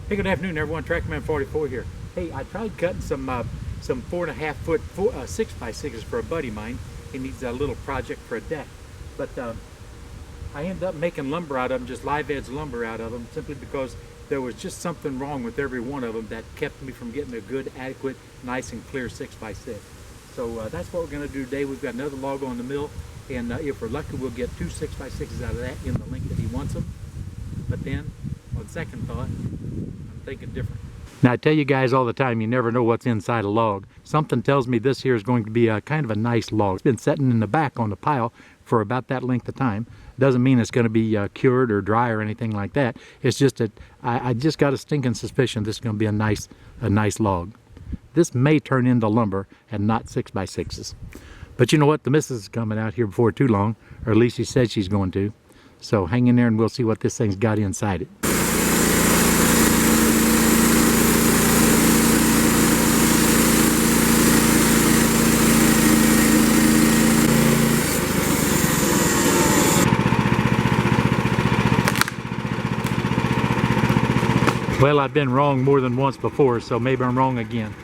Hey, good afternoon, everyone. Trackman 44 here. Hey, I tried cutting some 4.5 foot 6x6s for a buddy of mine. He needs a little project for a deck, but I ended up making lumber out of them, just live edge lumber out of them, simply because there was just something wrong with every one of them that kept me from getting a good, adequate, nice and clear 6x6. So that's what we're going to do today. We've got another log on the mill, and if we're lucky, we'll get 2 6x6s out of that in the length that he wants them. But then, on second thought, I'm thinking different. Now, I tell you guys all the time, you never know what's inside a log. Something tells me this here is going to be a kind of a nice log. It's been sitting in the back on the pile for about that length of time. Doesn't mean it's going to be cured or dry or anything like that. It's just that I just got a stinking suspicion this is going to be a nice log. This may turn into lumber and not 6x6s. But you know what? The missus is coming out here before too long, or at least she said she's going to. So hang in there and we'll see what this thing's got inside it. Well, I've been wrong more than once before, so maybe I'm wrong again.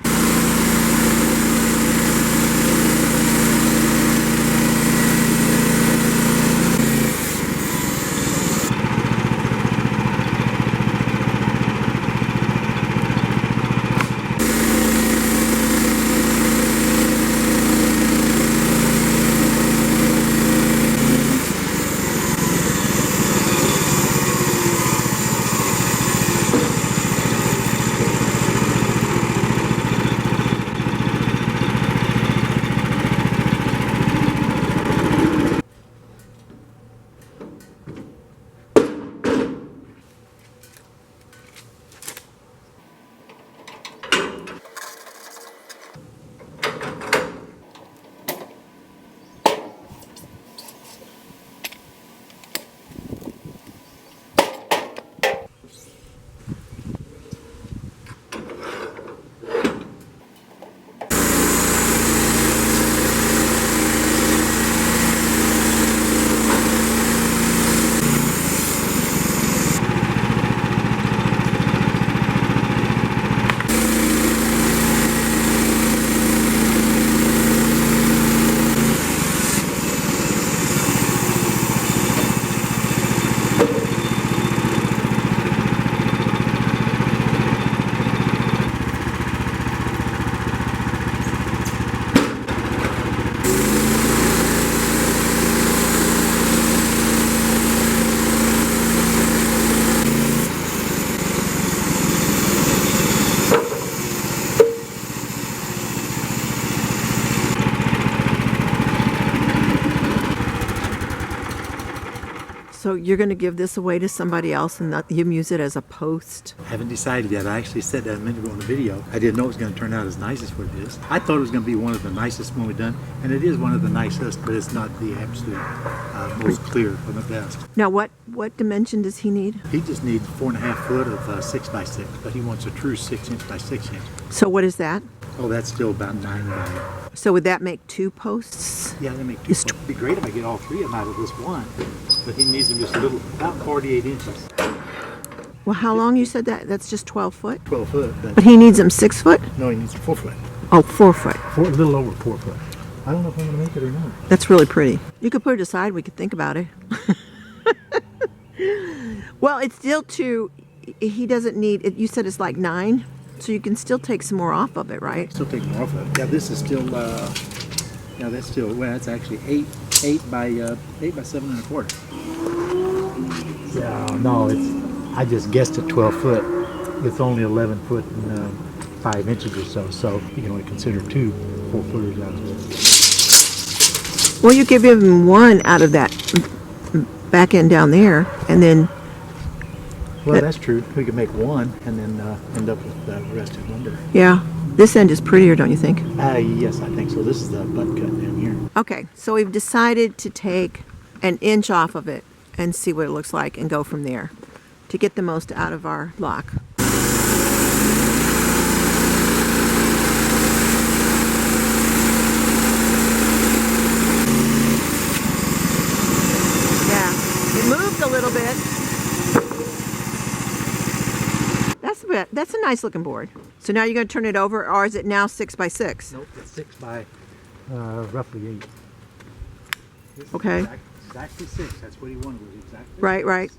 So you're going to give this away to somebody else and not you use it as a post? I haven't decided yet. I actually said that a minute ago in the video. I didn't know it was going to turn out as nice as what it is. I thought it was going to be one of the nicest one we've done, and it is one of the nicest, but it's not the absolute most clear or the best. Now what dimension does he need? He just needs 4.5 foot of 6x6, but he wants a true 6 inch by 6 inch. So what is that? Oh, that's still about 9 by. So would that make 2 posts? Yeah, that make 2 posts. It'd be great if I get all 3 of them out of this one, but he needs them just a little, about 48 inches. Well, how long you said that? That's just 12 foot? 12 foot. But he needs them 6 foot? No, he needs 4 foot. Oh, 4 foot. A little over 4 foot. I don't know if I'm going to make it or not. That's really pretty. You could put it aside. We could think about it. Well, it's still too, he doesn't need, you said it's like 9? So you can still take some more off of it, right? Still take more off of it. Yeah, this is still, yeah, that's still, well, that's actually 8 by 7 1/4. Yeah, no, I just guessed at 12 foot. It's only 11 foot and 5 inches or so, so you can only consider 2 4-footers out of it. Well, you give him 1 out of that back end down there, and then... Well, that's true. We could make 1 and then end up with the rest of lumber. Yeah. This end is prettier, don't you think? Yes, I think so. This is the butt cut down here. Okay, so we've decided to take an inch off of it and see what it looks like and go from there to get the most out of our lock. Yeah, it moved a little bit. That's bad. That's a nice looking board. So now you're going to turn it over, or is it now 6 by 6? Nope, it's 6 by roughly 8. This is Okay. Exactly 6. That's what he wanted. Was exactly. Right, right.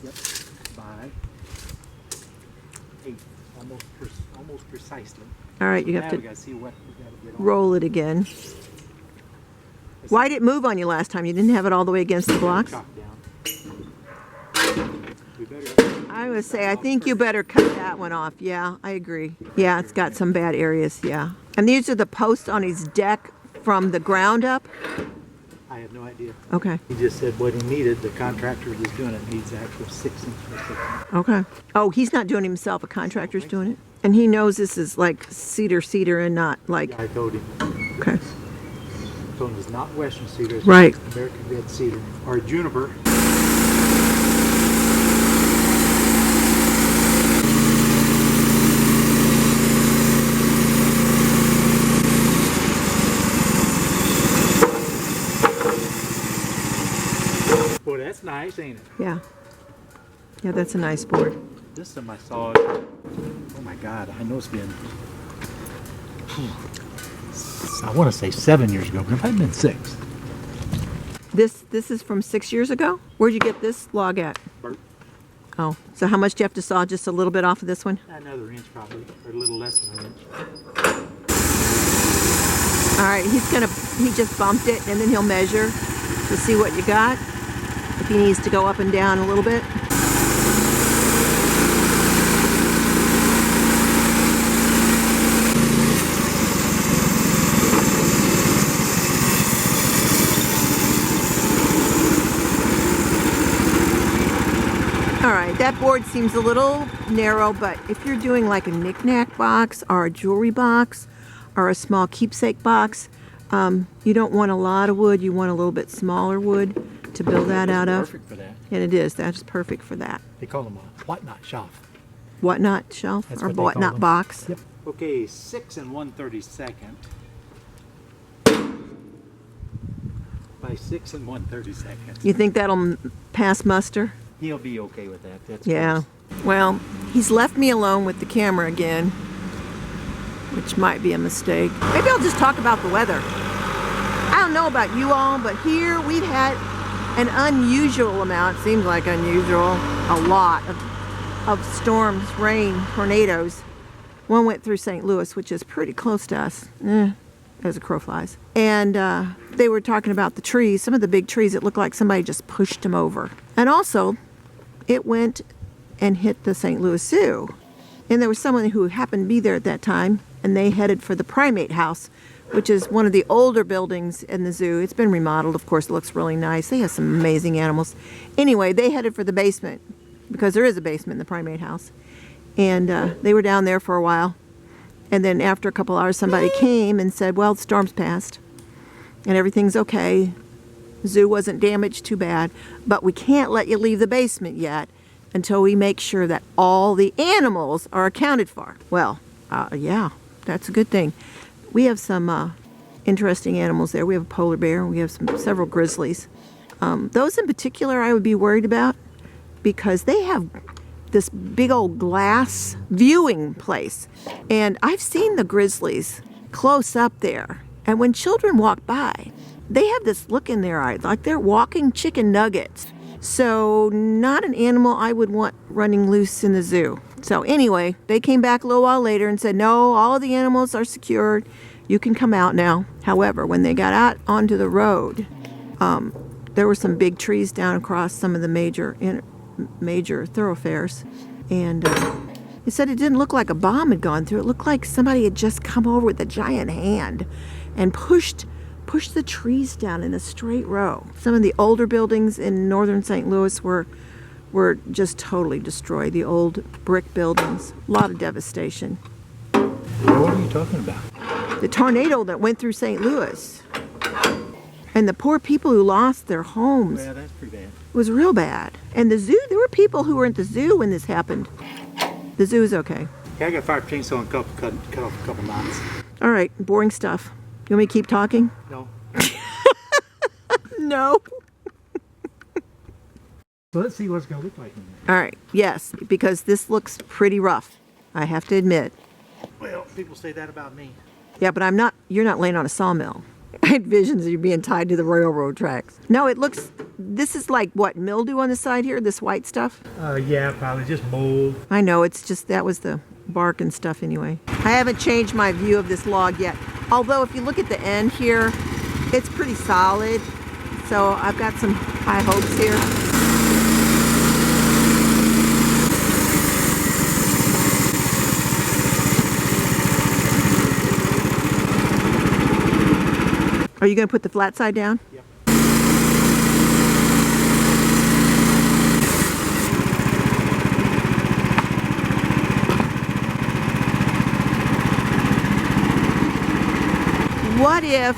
Yep. By 8, almost precisely. All right, you Now have we to gotta see what we gotta get on. roll it again. Why did it move on you last time? You didn't have it all the way against the blocks? Chop down. We better. I would say, I think you better cut that one off. Yeah, I agree. Yeah, it's got some bad areas, yeah. And these are the posts on his deck from the ground up? I have no idea. Okay, He just said what he needed. The contractor that's doing it needs actual 6 inch by 6 inch. okay. Oh, he's not doing it himself, a contractor's doing it? And he knows this is like cedar and not like, Yeah, I told him. okay. Told him it's not Western cedar. It's Right. American red cedar or juniper. Boy, that's nice, ain't it? Yeah. Yeah, that's a nice board. This is my saw. Oh my God, I know it's been. I want to say 7 years ago, but it might have been 6. This is from 6 years ago? Where'd you get this log at? Bert. Oh, so how much do you have to saw? Just a little bit off of this one? Another inch probably, or a little less than an inch. All right, he just bumped it and then he'll measure to see what you got. If he needs to go up and down a little bit. All right, that board seems a little narrow, but if you're doing like a knick-knack box or a jewelry box or a small keepsake box, you don't want a lot of wood. You want a little bit smaller wood to build that out of. Perfect for that. And it is. That's perfect for that. They call them a whatnot shelf. Whatnot shelf That's or what they call whatnot them. box. Yep. Okay, 6 1/32 by 6 1/32. You think that'll pass muster? He'll be okay with that. That's Yeah. close. Well, he's left me alone with the camera again, which might be a mistake. Maybe I'll just talk about the weather. I don't know about you all, but here we've had an unusual amount, seems like unusual, a lot of storms, rain, tornadoes. One went through St. Louis, which is pretty close to us, as a crow flies. And they were talking about the trees, some of the big trees, it looked like somebody just pushed them over. And also, it went and hit the St. Louis Zoo. And there was someone who happened to be there at that time, and they headed for the primate house, which is one of the older buildings in the zoo. It's been remodeled, of course, it looks really nice. They have some amazing animals. Anyway, they headed for the basement, because there is a basement in the primate house. And they were down there for a while. And then after a couple hours, somebody came and said, well, the storm's passed, and everything's okay. The zoo wasn't damaged too bad, but we can't let you leave the basement yet until we make sure that all the animals are accounted for. Well, yeah, that's a good thing. We have some interesting animals there. We have a polar bear. We have several grizzlies. Those in particular I would be worried about because they have this big old glass viewing place. And I've seen the grizzlies close up there. And when children walk by, they have this look in their eyes like they're walking chicken nuggets. So not an animal I would want running loose in the zoo. So anyway, they came back a little while later and said, no, all the animals are secured. You can come out now. However, when they got out onto the road, there were some big trees down across some of the major thoroughfares. And it said it didn't look like a bomb had gone through. It looked like somebody had just come over with a giant hand and pushed the trees down in a straight row. Some of the older buildings in northern St. Louis were just totally destroyed. The old brick buildings, a lot of devastation. What are you talking about? The tornado that went through St. Louis. And the poor people who lost their homes. Well, that's pretty bad. It was real bad. And the zoo, there were people who were at the zoo when this happened. The zoo is okay. Okay, I got a fire chainsaw and cut off a couple knots. All right, boring stuff. You want me to keep talking? No. No. So let's see what it's going to look like in there. All right, yes, because this looks pretty rough, I have to admit. Well, people say that about me. Yeah, but you're not laying on a sawmill. I had visions of you being tied to the railroad tracks. No, this is like what, mildew on the side here, this white stuff? Yeah, probably just mold. I know, it's just, that was the bark and stuff anyway. I haven't changed my view of this log yet. Although if you look at the end here, it's pretty solid. So I've got some high hopes here. Are you going to put the flat side down? Yep. What if,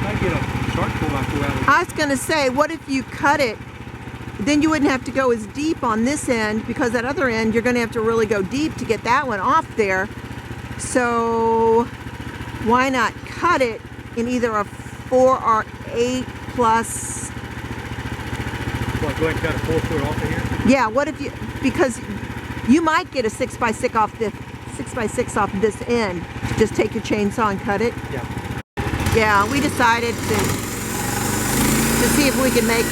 I get a charcoal I go out. I was going to say, what if you cut it, then you wouldn't have to go as deep on this end, because that other end, you're going to have to really go deep to get that one off there. So why not cut it in either a 4 or 8 plus? Well, go ahead and cut a 4 foot off of here. Yeah, what if you, because you might get a 6x6 off this, 6x6 off this end. Just take your chainsaw and cut it. Yeah. Yeah, we decided to see if we could make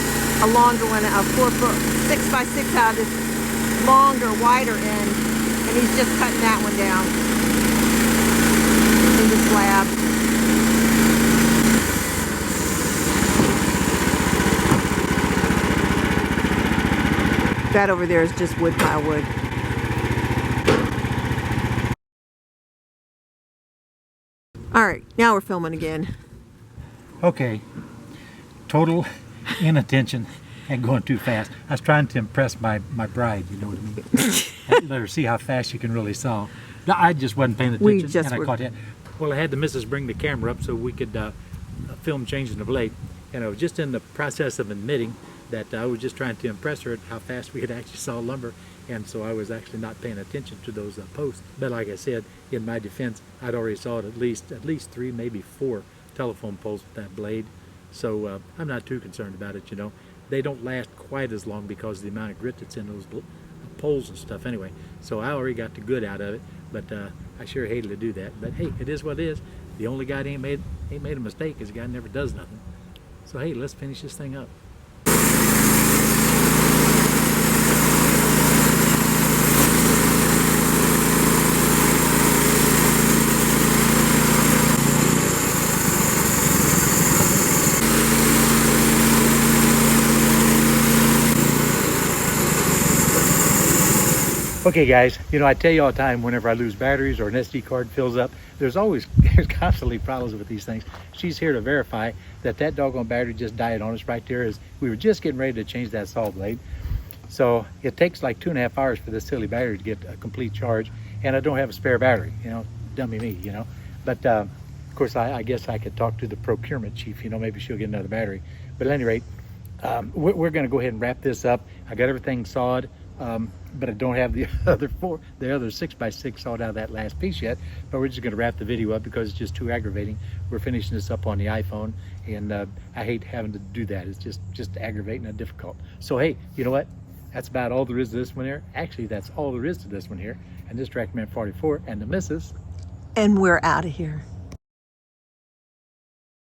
a longer one, a 4 foot 6x6 out of this longer, wider end, and he's just cutting that one down in the slab. That over there is just wood pile wood. All right, now we're filming again. Okay. Total inattention and going too fast. I was trying to impress my bride, you know what I mean? Let her see how fast she can really saw. No, I just wasn't paying attention, and I caught that. Well, I had the missus bring the camera up so we could film changing the blade. And I was just in the process of admitting that I was just trying to impress her at how fast we could actually saw lumber. And so I was actually not paying attention to those posts. But like I said, in my defense, I'd already sawed at least 3, maybe 4 telephone poles with that blade. So I'm not too concerned about it, you know. They don't last quite as long because of the amount of grit that's in those poles and stuff anyway. So I already got the good out of it, but I sure hated to do that. But hey, it is what it is. The only guy that ain't made a mistake is the guy that never does nothing. So hey, let's finish this thing up. Okay guys, you know, I tell you all the time whenever I lose batteries or an SD card fills up, there's constantly problems with these things. She's here to verify that that doggone battery just died on us right there as we were just getting ready to change that saw blade. So it takes like 2.5 hours for this silly battery to get a complete charge, and I don't have a spare battery, you know, dummy me, you know. But of course, I guess I could talk to the procurement chief, you know, maybe she'll get another battery. But at any rate, we're gonna go ahead and wrap this up. I got everything sawed. But I don't have the other 6x6 sawed out of that last piece yet. But we're just going to wrap the video up because it's just too aggravating. We're finishing this up on the iPhone, and I hate having to do that. It's just aggravating and difficult. So hey, you know what? That's about all there is to this one here. Actually, that's all there is to this one here. And this Trackman 44 and the missus. And we're out of here.